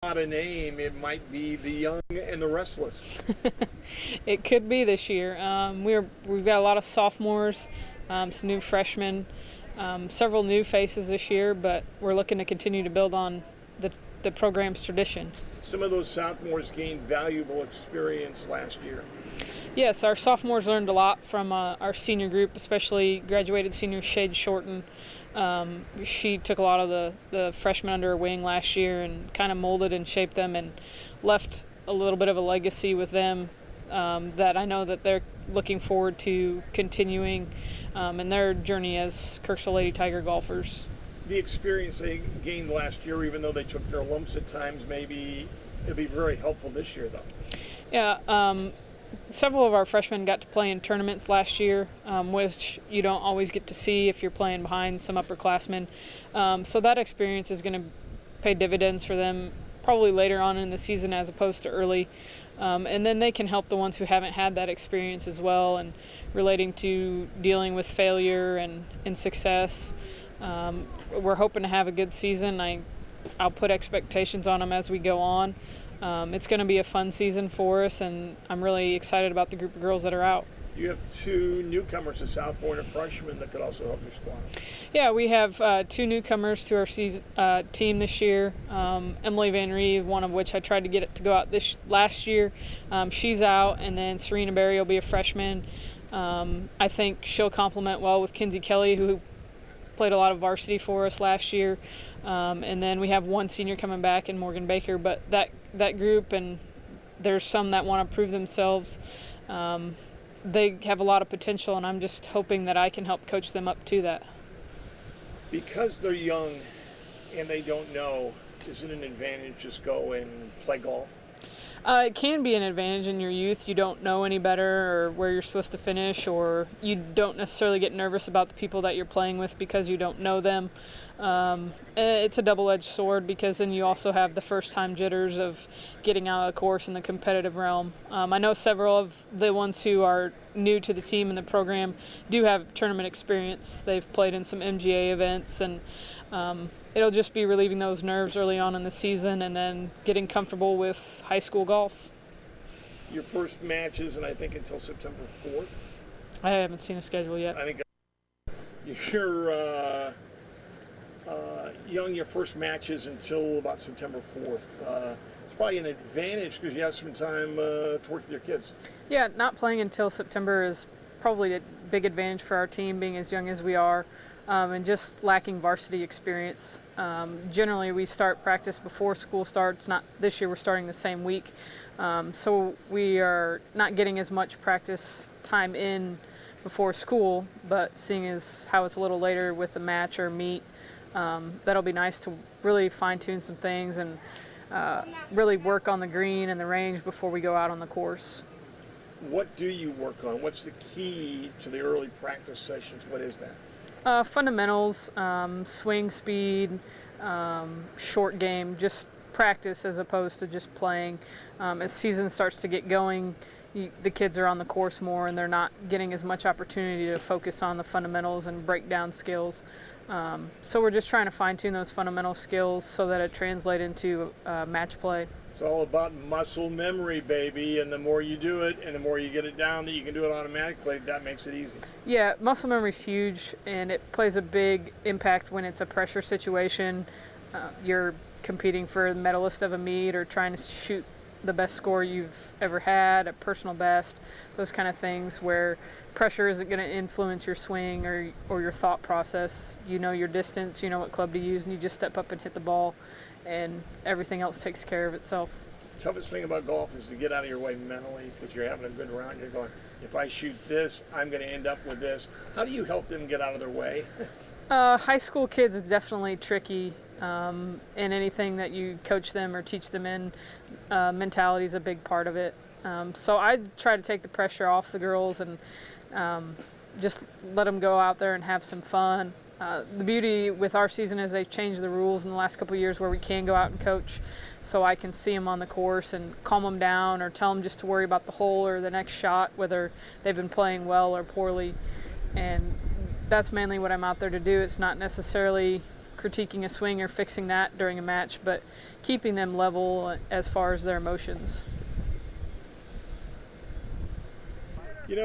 out a name, it might be the young and the restless. It could be this year. We've got a lot of sophomores, some new freshmen, several new faces this year, but we're looking to continue to build on the program's tradition. Some of those sophomores gained valuable experience last year. Yes, our sophomores learned a lot from our senior group, especially graduated senior Shade Shorten. She took a lot of the freshmen under her wing last year and kind of molded and shaped them and left a little bit of a legacy with them that I know that they're looking forward to continuing in their journey as Kirksville Lady Tiger golfers. The experience they gained last year, even though they took their lumps at times, maybe it'll be very helpful this year, though. Yeah, several of our freshmen got to play in tournaments last year, which you don't always get to see if you're playing behind some upperclassmen. So that experience is going to pay dividends for them probably later on in the season as opposed to early. And then they can help the ones who haven't had that experience as well, and relating to dealing with failure and success. We're hoping to have a good season. I'll put expectations on them as we go on. It's going to be a fun season for us, and I'm really excited about the group of girls that are out. You have two newcomers to South Point, a freshman that could also help your squad. Yeah, we have two newcomers to our team this year. Emily Van Reeve, one of which I tried to get it to go out last year. She's out, and then Serena Berry will be a freshman. I think she'll complement well with Kinsey Kelly, who played a lot of varsity for us last year. And then we have one senior coming back in Morgan Baker. But that group, and there's some that want to prove themselves. They have a lot of potential, and I'm just hoping that I can help coach them up to that. Because they're young and they don't know, is it an advantage just go and play golf? It can be an advantage in your youth. You don't know any better or where you're supposed to finish, or you don't necessarily get nervous about the people that you're playing with because you don't know them. It's a double-edged sword because then you also have the first-time jitters of getting out of the course in the competitive realm. I know several of the ones who are new to the team and the program do have tournament experience. They've played in some MGA events, and it'll just be relieving those nerves early on in the season and then getting comfortable with high school golf. Your first match isn't, I think, until September 4th. I haven't seen a schedule yet. I think you're young. Your first match is until about September 4th. It's probably an advantage because you have some time to work with your kids. Yeah, not playing until September is probably a big advantage for our team, being as young as we are. And just lacking varsity experience. Generally, we start practice before school starts. Not this year, we're starting the same week. So we are not getting as much practice time in before school, but seeing as how it's a little later with the match or meet, that'll be nice to really fine-tune some things and really work on the green and the range before we go out on the course. What do you work on? What's the key to the early practice sessions? What is that? Fundamentals, swing speed, short game, just practice as opposed to just playing. As season starts to get going, the kids are on the course more and they're not getting as much opportunity to focus on the fundamentals and break down skills. So we're just trying to fine-tune those fundamental skills so that it translates into match play. It's all about muscle memory, baby, and the more you do it and the more you get it down that you can do it automatically, that makes it easy. Yeah, muscle memory is huge, and it plays a big impact when it's a pressure situation. You're competing for the medalist of a meet or trying to shoot the best score you've ever had, a personal best, those kind of things where pressure isn't going to influence your swing or your thought process. You know your distance, you know what club to use, and you just step up and hit the ball, and everything else takes care of itself. Toughest thing about golf is to get out of your way mentally because you're having a good round. You're going, if I shoot this, I'm going to end up with this. How do you help them get out of their way? High school kids, it's definitely tricky. And anything that you coach them or teach them in, mentality is a big part of it. So I try to take the pressure off the girls and just let them go out there and have some fun. The beauty with our season is they've changed the rules in the last couple of years where we can go out and coach, so I can see them on the course and calm them down or tell them just to worry about the hole or the next shot, whether they've been playing well or poorly. And that's mainly what I'm out there to do. It's not necessarily critiquing a swing or fixing that during a match, but keeping them level as far as their emotions. If you